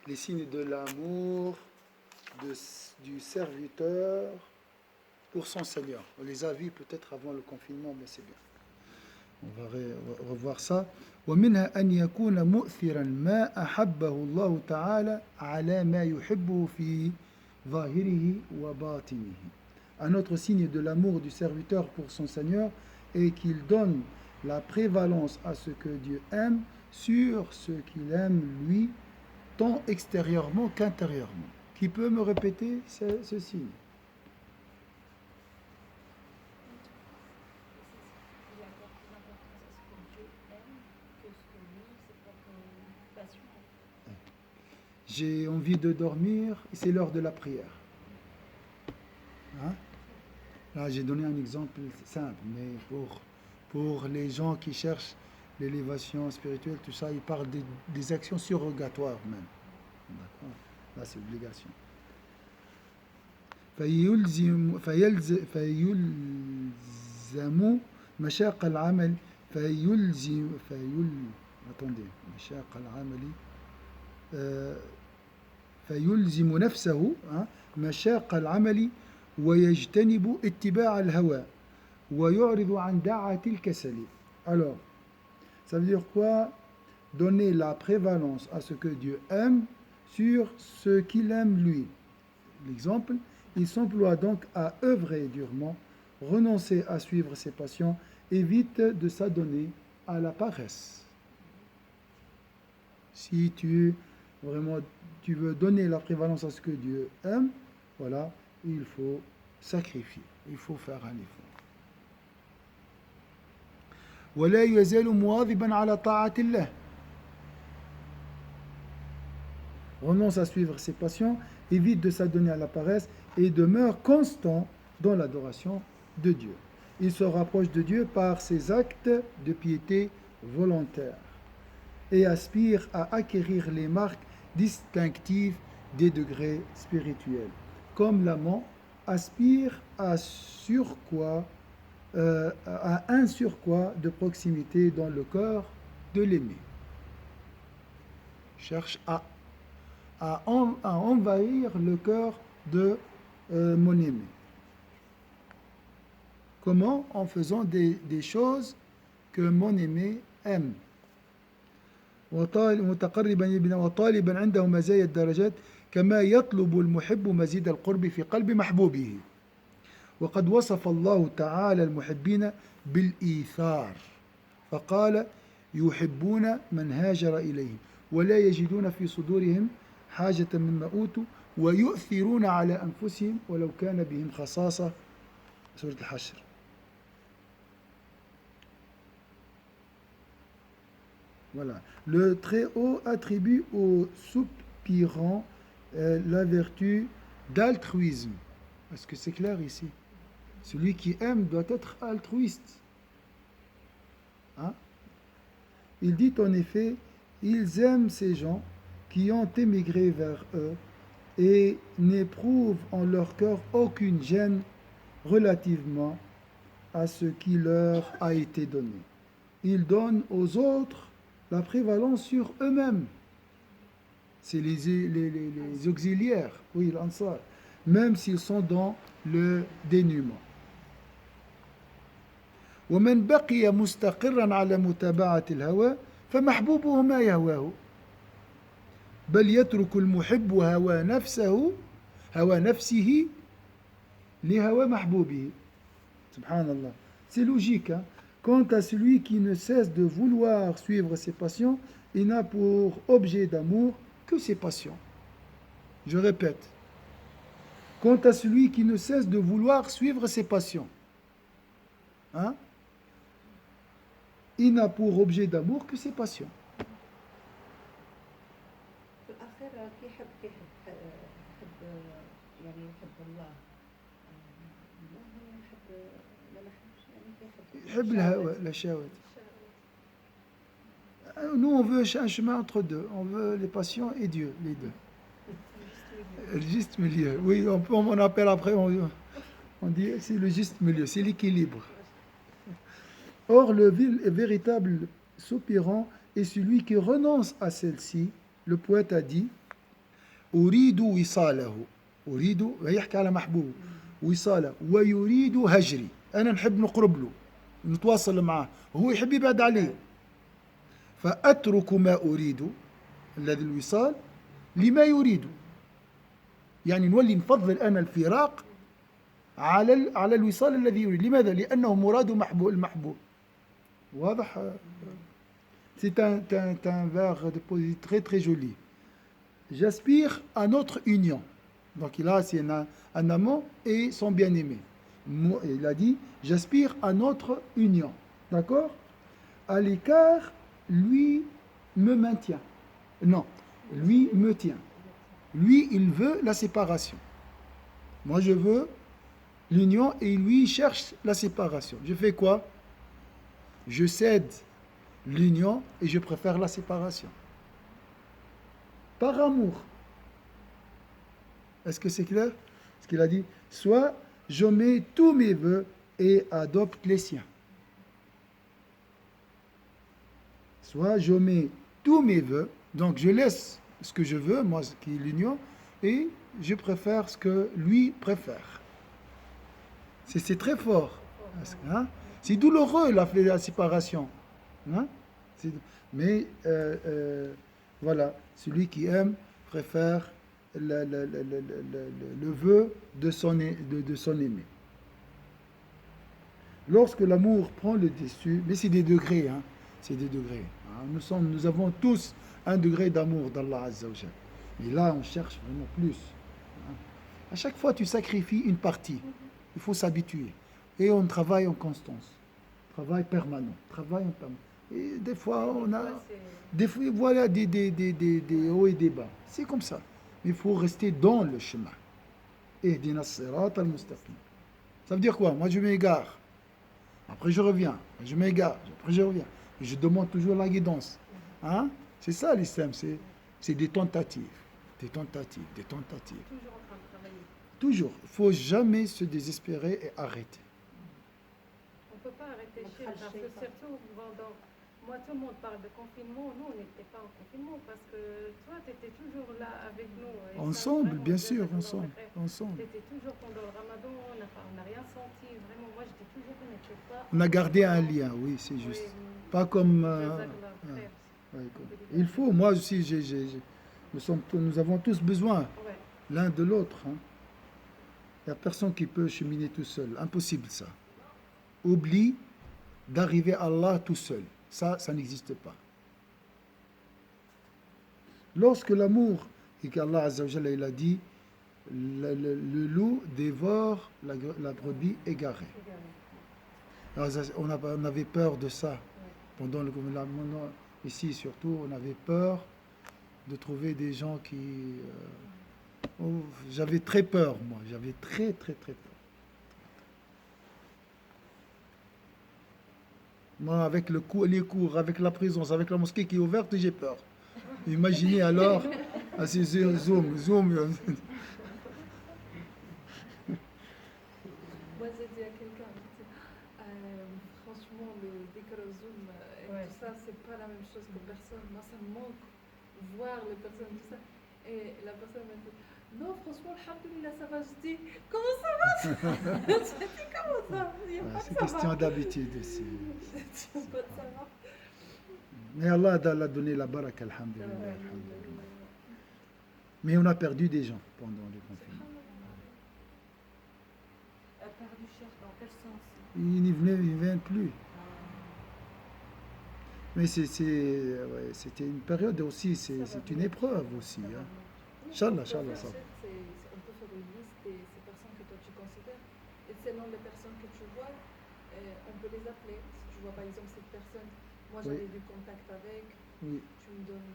les signes de l'amour du serviteur pour son Seigneur. On les a vus peut-être avant le confinement, mais c'est bien. On va revoir ça. ومنها أن يكون مؤثرا ما أحبه الله تعالى على ما يحبه في ظاهره وباطنه. Un autre signe de l'amour du serviteur pour son Seigneur est qu'il donne la prévalence à ce que Dieu aime sur ce qu'il aime lui, tant extérieurement qu'intérieurement. Qui peut me répéter ce signe? J'ai envie de dormir, c'est l'heure de la prière. Hein? Là, j'ai donné un exemple simple, mais pour les gens qui cherchent l'élévation spirituelle, tout ça, ils parlent des actions surrogatoires même. D'accord? Là, c'est obligation. فيلزم مشاق العمل مشاق العمل فيلزم نفسه مشاق العمل ويجتنب اتباع الهوى ويعرض عن دعة الكسل. Alors, ça veut dire quoi? Donner la prévalence à ce que Dieu aime sur ce qu'il aime lui. L'exemple, il s'emploie donc à œuvrer durement, renoncer à suivre ses passions, évite de s'adonner à la paresse. Si tu veux donner la prévalence à ce que Dieu aime, voilà, il faut sacrifier, il faut faire un effort. ولا يزال مواظبا على طاعة الله. Renonce à suivre ses passions, évite de s'adonner à la paresse et demeure constant dans l'adoration de Dieu. Il se rapproche de Dieu par ses actes de piété volontaire et aspire à acquérir les marques distinctives des degrés spirituels. Comme l'amant aspire à un surcroît de proximité dans le cœur de l'aimé. Cherche à envahir le cœur de mon aimé. Comment? En faisant des choses que mon aimé aime. وطالبا عنده مزايا الدرجات كما يطلب المحب مزيد القرب في قلب محبوبه. وقد وصف الله تعالى المحبين بالإيثار فقال يحبون من هاجر إليهم ولا يجدون في صدورهم حاجة مما أوتوا ويؤثرون على أنفسهم ولو كان بهم خصاصة. سورة الحشر. Voilà. Le Très-Haut attribue aux soupirants la vertu d'altruisme. Est-ce que c'est clair ici? Celui qui aime doit être altruiste. Hein? Il dit en effet, ils aiment ces gens qui ont émigré vers eux et n'éprouvent en leur cœur aucune gêne relativement à ce qui leur a été donné. Ils donnent aux autres la prévalence sur eux-mêmes. C'est les auxiliaires, oui, l'Ansar, même s'ils sont dans le dénuement. ومن بقي مستقرا على متابعة الهوى فمحبوبه ما يهواه بل يترك المحب هوى نفسه لهوى محبوبه. Subhanallah. C'est logique, hein? Quant à celui qui ne cesse de vouloir suivre ses passions, il n'a pour objet d'amour que ses passions. Je répète. Quant à celui qui ne cesse de vouloir suivre ses passions, hein? Il n'a pour objet d'amour que ses passions. Nous, on veut un chemin entre deux. On veut les passions et Dieu, les deux. Le juste milieu. Oui, on appelle après, on dit c'est le juste milieu, c'est l'équilibre. Or, le véritable soupirant est celui qui renonce à celle-ci. Le poète a dit, أريد وصاله. أريد يحكي على محبوب وصاله ويريد هجري، أنا نحب نقرب له نتواصل معه وهو يحب يبعد علي، فأترك ما أريد الذي الوصال لما يريد، يعني نولي نفضل أنا الفراق على الوصال الذي يريد. لماذا؟ لأنه مراد المحبوب. واضح؟ C'est un vers de poésie très très joli. J'aspire à notre union. Donc là, c'est un amant et son bien-aimé. Il a dit, j'aspire à notre union. D'accord? À l'écart, lui me maintient. Non, lui me tient. Lui, il veut la séparation. Moi, je veux l'union et lui, il cherche la séparation. Je fais quoi? Je cède l'union et je préfère la séparation. Par amour. Est-ce que c'est clair? Ce qu'il a dit, soit je mets tous mes vœux et adopte les siens. Soit je mets tous mes vœux, donc je laisse ce que je veux, moi, ce qui est l'union, et je préfère ce que lui préfère. C'est très fort. Hein? C'est douloureux la séparation. Hein? Mais voilà, celui qui aime préfère le vœu de son aimé. Lorsque l'amour prend le dessus, mais c'est des degrés, hein, c'est des degrés. Hein, nous avons tous un degré d'amour d'Allah Azza wa Jal. Mais là, on cherche vraiment plus. Hein. À chaque fois, tu sacrifies une partie. Il faut s'habituer. Et on travaille en constance. Travail permanent. Et des fois, on a... voilà des hauts et des bas. C'est comme ça. Il faut rester dans le chemin. Ihdina as-sirat al-mustaqim. Ça veut dire quoi? Moi, je m'égare. Après, je reviens. Je m'égare. Après, je reviens. Je demande toujours la guidance. Hein? C'est ça l'islam. C'est des tentatives. Des tentatives. Toujours en train de travailler. Toujours. Il ne faut jamais se désespérer et arrêter. On ne peut pas arrêter chez parce que surtout pendant... Moi, tout le monde parle de confinement. Nous, on n'était pas en confinement parce que toi, tu étais toujours là avec nous. Ensemble, bien sûr, ensemble. Tu étais toujours pendant le ramadan, on n'a rien senti. Vraiment, moi, je dis toujours qu'on n'était pas... On a gardé un lien, oui, c'est juste. Oui, pas comme... il faut, moi aussi, nous avons tous besoin l'un de l'autre. Hein. Il n'y a personne qui peut cheminer tout seul. Impossible, ça. Oublie d'arriver à Allah tout seul. Ça n'existe pas. Lorsque l'amour, et qu'Allah Azza wa Jalla, il a dit, le loup dévore la brebis égarée. Alors, on avait peur de ça. Pendant ici surtout, on avait peur de trouver des gens qui... j'avais très peur, moi. J'avais très peur. Moi, avec les cours, avec la présence, avec la mosquée qui est ouverte, j'ai peur. Imaginez alors, c'est zoom. Moi, j'ai dit à quelqu'un, franchement, le dhikr Zoom et tout ça, c'est pas la même chose que personne. Moi, ça me manque voir les personnes, tout ça. Et la personne m'a dit, non, franchement, alhamdoulilah, ça va. Je dis, comment ça va? Je dis, comment ça? C'est question d'habitude aussi. C'est pas de savoir. Mais Allah a donné la baraka, alhamdoulilah. Mais on a perdu des gens pendant le confinement. Perdu cher, dans quel sens? Ils ne viennent plus. Mais c'était une période aussi, c'est une épreuve aussi. Hein. Inch'Allah, ça. On peut faire une liste des personnes que toi tu considères. Et selon les personnes que tu vois, on peut les appeler. Si tu vois par exemple cette personne, moi j'avais du contact avec, tu me donnes,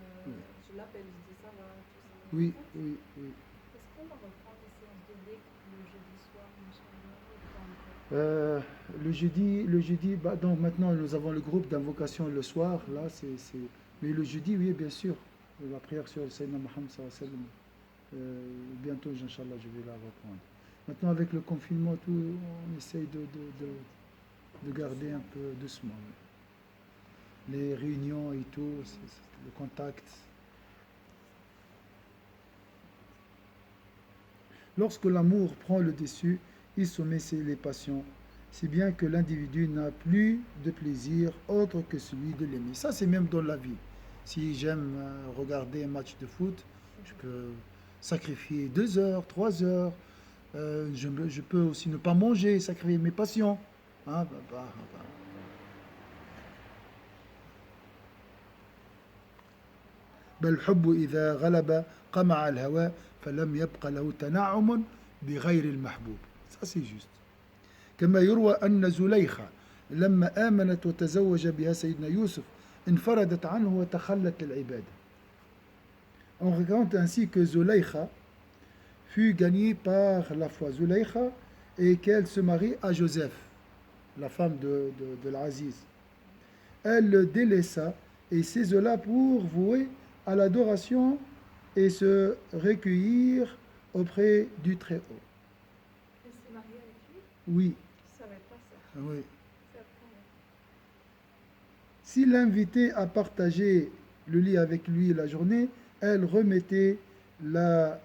je l'appelle, je dis ça va, tout ça. Oui. Est-ce qu'on va reprendre les séances de dhikr le jeudi soir, Inch'Allah? Le jeudi, donc maintenant nous avons le groupe d'invocation le soir, là mais le jeudi, oui, bien sûr, la prière sur le Sayyidina Muhammad sallallahu alayhi wa sallam. Bientôt, Inch'Allah, je vais la reprendre. Maintenant, avec le confinement, tout, on essaye de garder un peu doucement. Les réunions et tout, le contact. Lorsque l'amour prend le dessus, il sommet les passions, si bien que l'individu n'a plus de plaisir autre que celui de l'aimer. Ça, c'est même dans la vie. Si j'aime regarder un match de foot, je peux sacrifier 2 heures, 3 heures. Je peux aussi ne pas manger, sacrifier mes passions. Hein, بل الحب إذا غلب قمع الهوى فلم يبق له تنعم بغير المحبوب. Ça c'est juste. كما يروى أن زليخة لما آمنت وتزوج بها سيدنا يوسف انفردت عنه وتخلت للعبادة. On raconte ainsi que Zulaykha fut gagnée par la foi Zulaykha et qu'elle se marie à Joseph, la femme de l'Aziz. Elle le délaissa et s'isola pour vouer à l'adoration et se recueillir auprès du Très-Haut. Elle s'est mariée avec lui? Oui. Je ne savais pas ça. Oui. C'est la première. Si l'invitait à partager le lit avec lui la journée, elle remettait la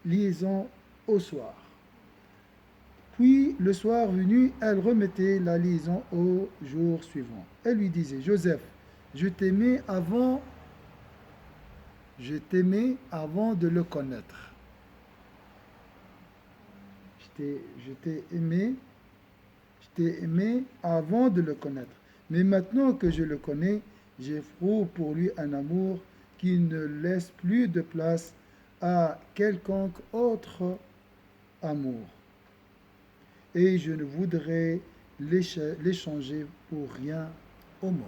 liaison au soir. Puis, le soir venu, elle remettait la liaison au jour suivant. Elle lui disait, Joseph, je t'aimais avant de le connaître. Je t'ai aimé avant de le connaître. Mais maintenant que je le connais, j'éprouve pour lui un amour qui ne laisse plus de place à quelconque autre amour. Et je ne voudrais l'échanger pour rien au monde.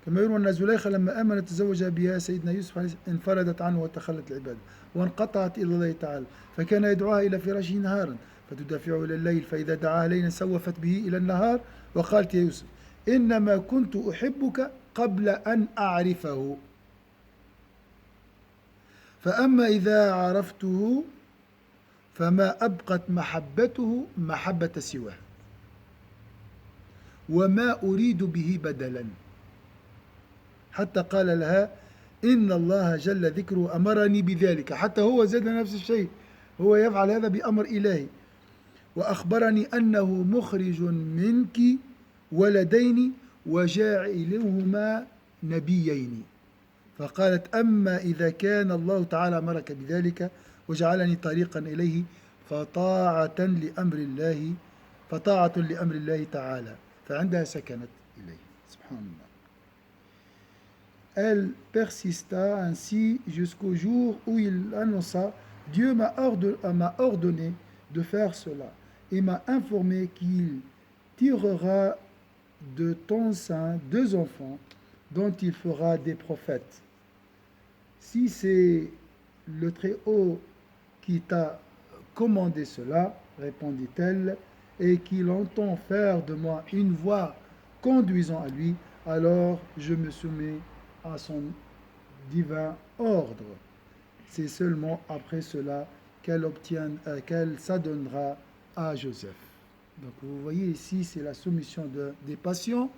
كما يروى أن زليخة لما آمنت تزوج بها سيدنا يوسف انفردت عنه وتخلت العبادة وانقطعت إلى الله تعالى فكان يدعوها إلى فراشه نهارا فتدافعه إلى الليل فإذا دعاها ليلا سوفت به إلى النهار وقالت يا يوسف إنما كنت أحبك قبل أن أعرفه فأما إذا عرفته فما أبقت محبته محبة سواه وما أريد به بدلا حتى قال لها إن الله جل ذكره أمرني بذلك. حتى هو زاد نفس الشيء، هو يفعل هذا بأمر إلهي. وأخبرني أنه مخرج منك ولدين وجاعلهما نبيين. فقالت أما إذا كان الله تعالى أمرك بذلك وجعلني طريقا إليه فطاعة لأمر الله تعالى. فعندها سكنت إليه. سبحان الله. Elle persista ainsi jusqu'au jour où il annonça « Dieu m'a ordonné de faire cela et m'a informé qu'il tirera de ton sein 2 enfants dont il fera des prophètes. Si c'est le Très-Haut qui t'a commandé cela, répondit-elle, et qu'il entend faire de moi une voie conduisant à lui, alors je me soumets à son divin ordre. C'est seulement après cela qu'elle s'adonnera à Joseph. Donc vous voyez ici, c'est la soumission des passions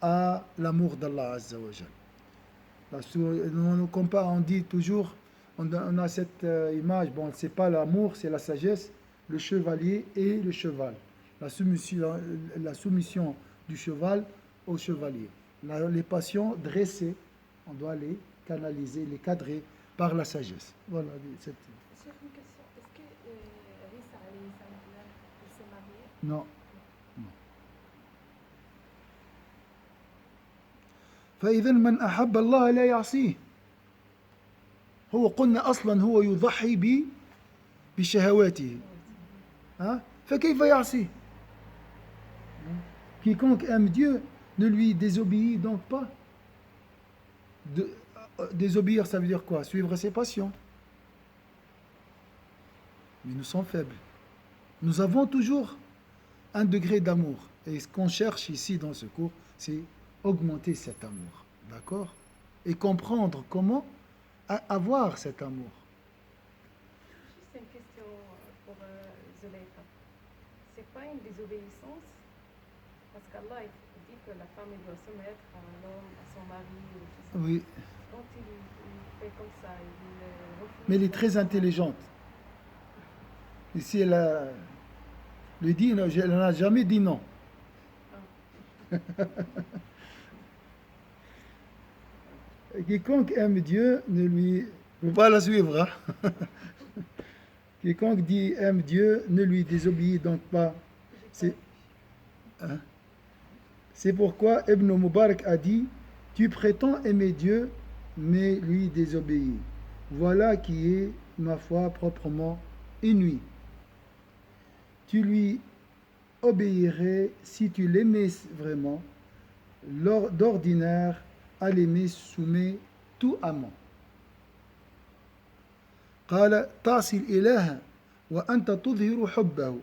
à l'amour d'Allah Azza wa Jal. On compare, on dit toujours, on a cette image, bon, c'est pas l'amour, c'est la sagesse, le chevalier et le cheval. La soumission du cheval au chevalier. Les passions dressées, on doit les canaliser, les cadrer par la sagesse. Voilà. Chef, une question. Est-ce que Rissa alayhi salam, il s'est marié? Non. فإذا من أحب الله لا يعصيه. هو قلنا أصلا هو يضحي بشهواته. فكيف يعصيه؟ Quiconque aime Dieu ne lui désobéit donc pas. Désobéir, ça veut dire quoi? Suivre ses passions. Mais nous sommes faibles. Nous avons toujours un degré d'amour. Et ce qu'on cherche ici dans ce cours, c'est augmenter cet amour. D'accord? Et comprendre comment avoir cet amour. Juste une question pour Zulaykha. C'est pas une désobéissance? Parce qu'Allah dit que la femme elle doit se mettre à l'homme, à son mari. Je sais pas. Oui. Quand il fait comme ça, il refuse. Mais elle est très intelligente. Ici, le dit, elle n'a jamais dit non. Quiconque aime Dieu ne lui... Faut pas la suivre. Hein? Quiconque dit aime Dieu ne lui désobéit donc pas. Hein? C'est pourquoi Ibn Mubarak a dit, tu prétends aimer Dieu, mais lui désobéit. Voilà qui est, ma foi, proprement inouï. Tu lui obéirais si tu l'aimais vraiment. D'ordinaire, à l'aimer soumet tout amant. قال تعصي الإله وأنت تظهر حبه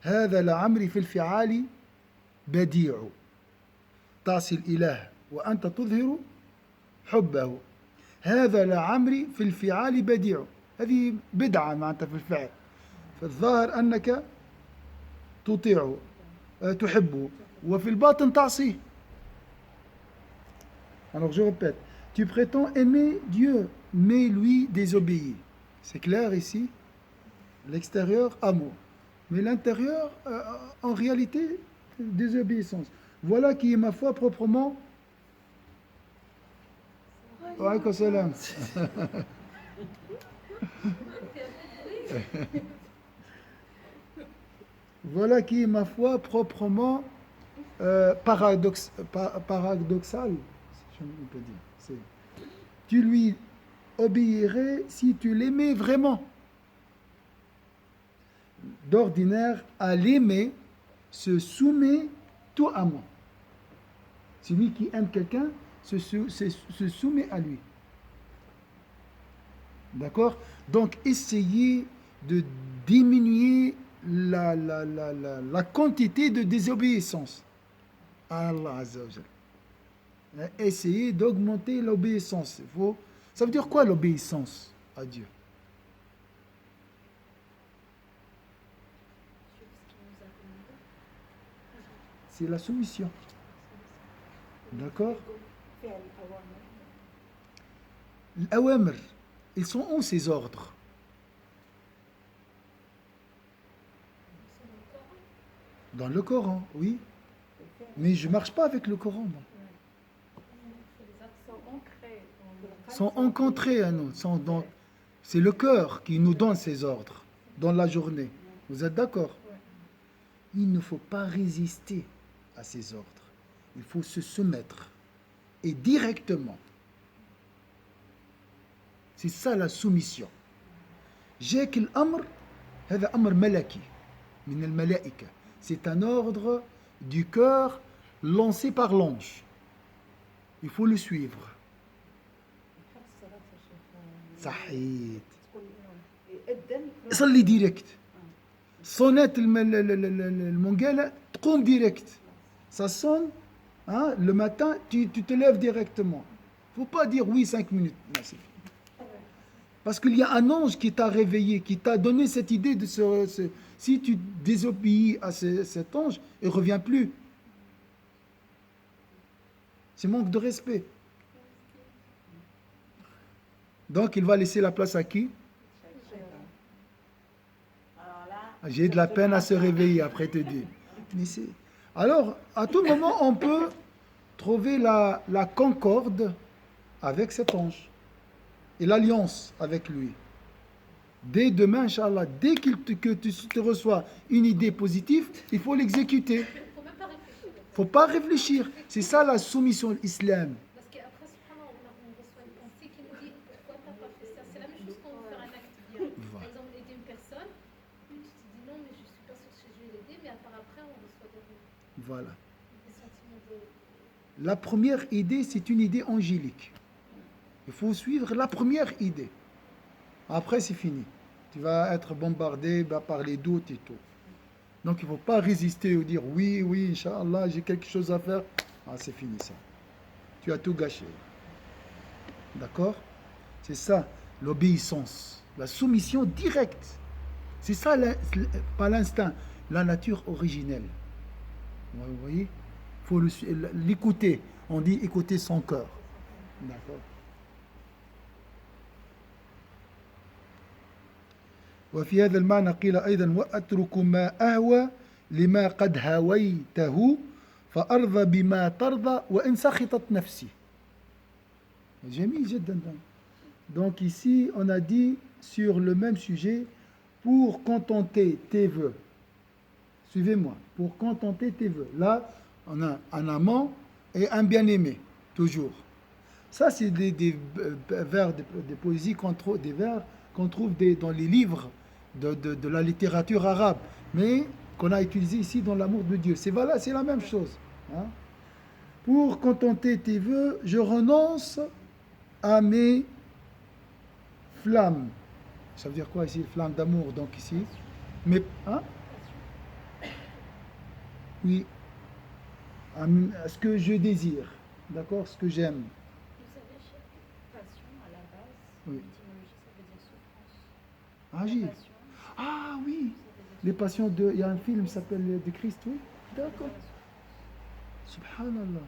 هذا لعمري في الفعال بديع تعصي الإله وأنت تظهر حبه هذا لعمري في الفعال بديع هذه بدعة معناتها في الفعل فالظاهر أنك تطيعه تحبه وفي الباطن تعصيه. Alors je répète, tu prétends aimer Dieu mais lui désobéit. C'est clair ici. L'extérieur, amour. Mais l'intérieur, en réalité, désobéissance. Voilà qui est ma foi proprement. Wa alaykoum salam. Voilà qui est ma foi proprement paradoxale. Si on peut dire. Tu lui obéirais si tu l'aimais vraiment. D'ordinaire, à l'aimer se soumet tout amant. Celui qui aime quelqu'un se soumet à lui. D'accord? Donc, essayez de diminuer la quantité de désobéissance à Allah Azza wa Jalla. Essayez d'augmenter l'obéissance. Ça veut dire quoi l'obéissance à Dieu? C'est la soumission. D'accord? L'awamr, ils sont où ces ordres? Dans le Coran, oui. Mais je ne marche pas avec le Coran, moi. Sont ancrés à nous. C'est le cœur qui nous donne ces ordres dans la journée. Vous êtes d'accord? Il ne faut pas résister à ces ordres. Il faut se soumettre. Et directement. C'est ça la soumission. جاك الأمر هذا أمر ملكي من الملائكة. C'est un ordre du cœur lancé par l'ange. Il faut le suivre. صحيت. صلي ديريكت. صونات المنقالة تقوم ديريكت. Ça sonne, hein, le matin, tu te lèves directement. Il ne faut pas dire oui 5 minutes. Non, c'est fini. Parce qu'il y a un ange qui t'a réveillé, qui t'a donné cette idée de si tu désobéis à cet ange, il ne revient plus. C'est manque de respect. Donc il va laisser la place à qui? J'ai de la peine à se réveiller après te dire. Alors, à tout moment, on peut trouver la concorde avec cet ange et l'alliance avec lui. Dès demain, Inch'Allah, dès que tu reçois une idée positive, il faut l'exécuter. Il ne faut pas réfléchir. C'est ça la soumission de l'islam. Parce qu'après, on reçoit une pensée qui nous dit pourquoi tu n'as pas fait ça. C'est la même chose quand on veut faire un acte bien. Par exemple, aider une personne, puis tu te dis non, mais je ne suis pas sûre que je vais l'aider, mais après, on reçoit Voilà. des sentiments de. La première idée, c'est une idée angélique. Il faut suivre la première idée. Après, c'est fini. Tu vas être bombardé par les doutes et tout. Donc, il ne faut pas résister ou dire oui, Inch'Allah, j'ai quelque chose à faire. Ah, c'est fini ça. Tu as tout gâché. D'accord? C'est ça, l'obéissance. La soumission directe. C'est ça, pas l'instinct, la nature originelle. Vous voyez? Il faut l'écouter. On dit écouter son cœur. D'accord. وفي هذا المعنى قيل أيضا وأترك ما أهوى لما قد هويته فأرضى بما ترضى وإن سخطت نفسي. جميل جدا. Donc ici on a dit sur le même sujet pour contenter tes vœux. Suivez-moi. Pour contenter tes vœux. Là on a un amant et un bien-aimé toujours. Ça c'est des vers de poésie des vers qu'on trouve dans les livres de la littérature arabe, mais qu'on a utilisé ici dans l'amour de Dieu. C'est voilà, c'est la même chose. Hein? Pour contenter tes vœux, je renonce à mes flammes. Ça veut dire quoi ici, flammes d'amour, donc ici. Mais, hein? Oui. À ce que je désire. D'accord? Ce que j'aime. Vous savez, chaque passion, à la base, Oui. l'étymologie, ça veut dire souffrance. Agir. Passion, Ah oui. ça veut dire Les passions de. Il y a un film qui s'appelle de Christ, oui. D'accord. Subhanallah.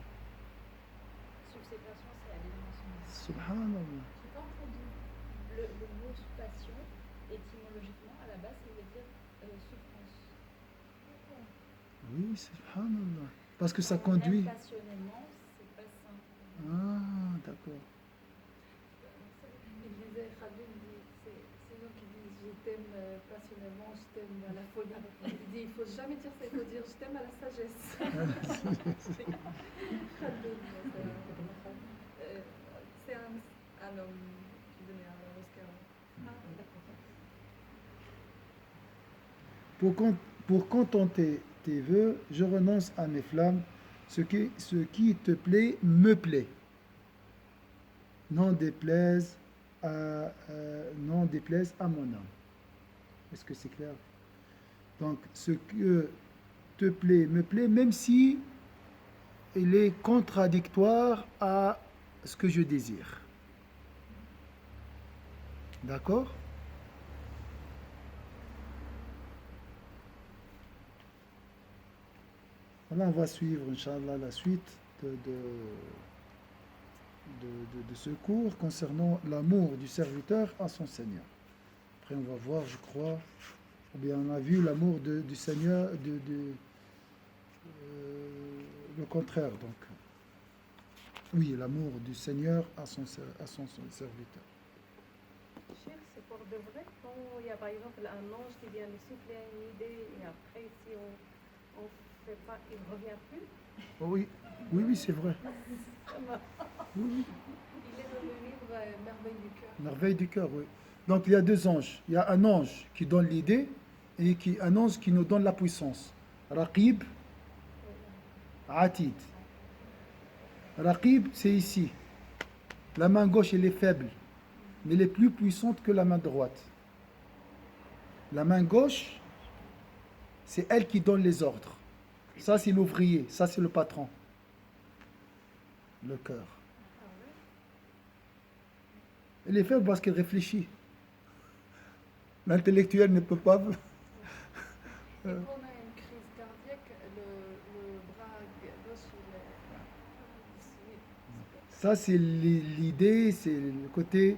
Sur ces passions, c'est aller dans son âme. Subhanallah. J'ai pas entendu le mot passion, étymologiquement, à la base, ça veut dire souffrance. Oui, subhanallah. Parce que ça Quand on aime conduit. passionnément, c'est pas simple. Ah, d'accord. Il disait, Khalil dit, c'est gens qui disent je t'aime passionnément, je t'aime à la folie. Il dit il faut jamais dire ça, il faut dire je t'aime à la sagesse. Khalil, c'est un homme qui donnait un Oscar. Ah, d'accord. Pour contenter tes vœux, je renonce à mes flammes. Ce qui te plaît me plaît. Non déplaise à mon âme. Est-ce que c'est clair? Donc, ce que te plaît me plaît, même si il est contradictoire à ce que je désire. D'accord? Voilà, on va suivre, Inch'Allah, la suite de ce cours concernant l'amour du serviteur à son Seigneur. Après, on va voir, je crois, ou bien on a vu l'amour du Seigneur, le contraire, donc. Oui, l'amour du Seigneur à son serviteur. Cher, c'est pour de vrai. Quand il y a par exemple un ange qui vient nous souffler une idée et après, si on fait pas, il ne revient plus. Oh oui, oui, oui, c'est vrai. Oui, oui. Il est dans le livre Merveille du cœur. Merveille du cœur, oui. Donc il y a deux anges. Il y a un ange qui donne l'idée et un ange qui nous donne la puissance. Raqib, Atid. Raqib, c'est ici. La main gauche, elle est faible, mais elle est plus puissante que la main droite. La main gauche, c'est elle qui donne les ordres. Ça, c'est l'ouvrier. Ça, c'est le patron. Le cœur. Elle est faible parce qu'elle réfléchit. L'intellectuel ne peut pas. Et quand on a une crise cardiaque, le bras gauche, Ça, c'est l'idée, c'est le côté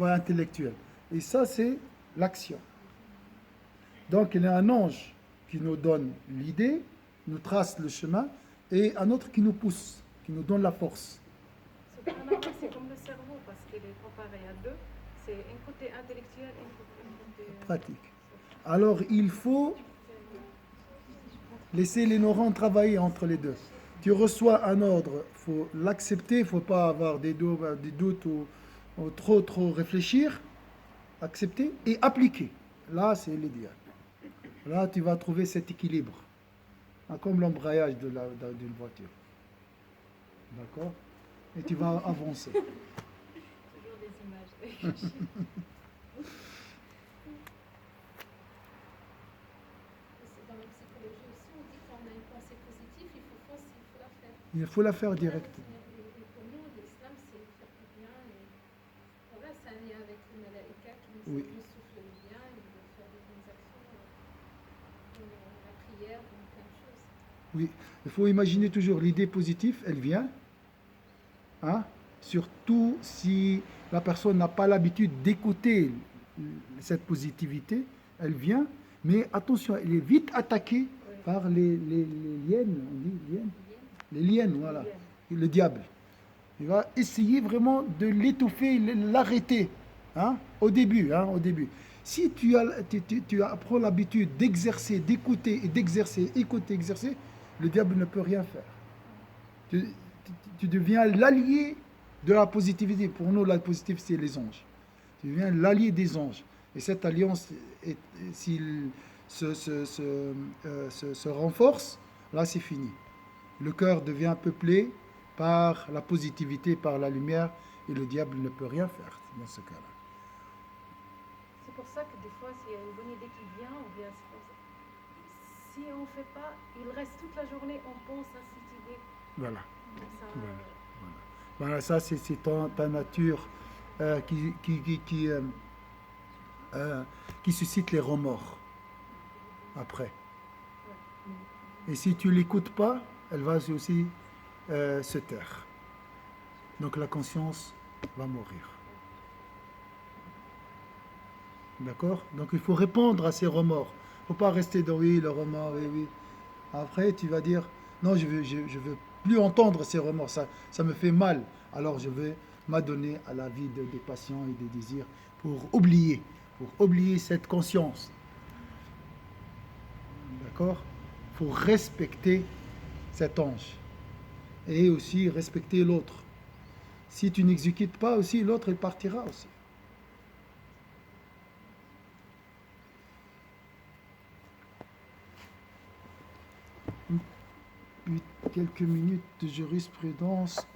intellectuel. Et ça, c'est l'action. Donc, il y a un ange qui nous donne l'idée, nous trace le chemin, et un autre qui nous pousse, qui nous donne la force. C'est comme le cerveau, parce qu'il est comparé à deux. C'est un côté intellectuel et un côté pratique. Alors, il faut laisser les neurones travailler entre les deux. Tu reçois un ordre, il faut l'accepter, il ne faut pas avoir des doutes ou trop réfléchir. Accepter et appliquer. Là, c'est l'idéal. Là, tu vas trouver cet équilibre. Comme l'embrayage d'une voiture. D'accord? Et tu vas avancer. Toujours des images. Dans la psychologie aussi, on dit quand on a une pensée positive, il faut foncer, il faut la faire. Il faut la faire direct. Et pour nous, l'islam, c'est faire du bien. Et voilà, c'est un lien avec les malaïka qui nous soufflent le bien, ils veulent faire des bonnes actions. La prière, donc plein de choses. Oui, il faut imaginer toujours l'idée positive, elle vient. Hein? Surtout si la personne n'a pas l'habitude d'écouter cette positivité, elle vient, mais attention, elle est vite attaquée par les liènes, on dit liènes? Les liènes, voilà, le diable. Il va essayer vraiment de l'étouffer, l'arrêter, hein? Au début. Si tu apprends l'habitude d'exercer, d'écouter et d'exercer, écouter, exercer, le diable ne peut rien faire. Tu deviens l'allié de la positivité. Pour nous, la positivité, c'est les anges. Tu deviens l'allié des anges. Et cette alliance, s'il se renforce, là, c'est fini. Le cœur devient peuplé par la positivité, par la lumière, et le diable ne peut rien faire dans ce cas-là. C'est pour ça que des fois, s'il y a une bonne idée qui vient, ou bien si on ne fait pas, il reste toute la journée, on pense à cette idée. Voilà. Ça, Voilà, ça c'est ta nature qui suscite les remords après. Et si tu ne l'écoutes pas, elle va aussi se taire. Donc la conscience va mourir. D'accord? Donc il faut répondre à ces remords. Il ne faut pas rester dans oui, le remords, oui. Après, tu vas dire, non, je veux plus entendre ces remords, ça me fait mal. Alors je vais m'adonner à la vie des passions et des désirs pour oublier cette conscience. D'accord? Il faut respecter cet ange et aussi respecter l'autre. Si tu n'exécutes pas aussi, l'autre il partira aussi. Quelques minutes de jurisprudence.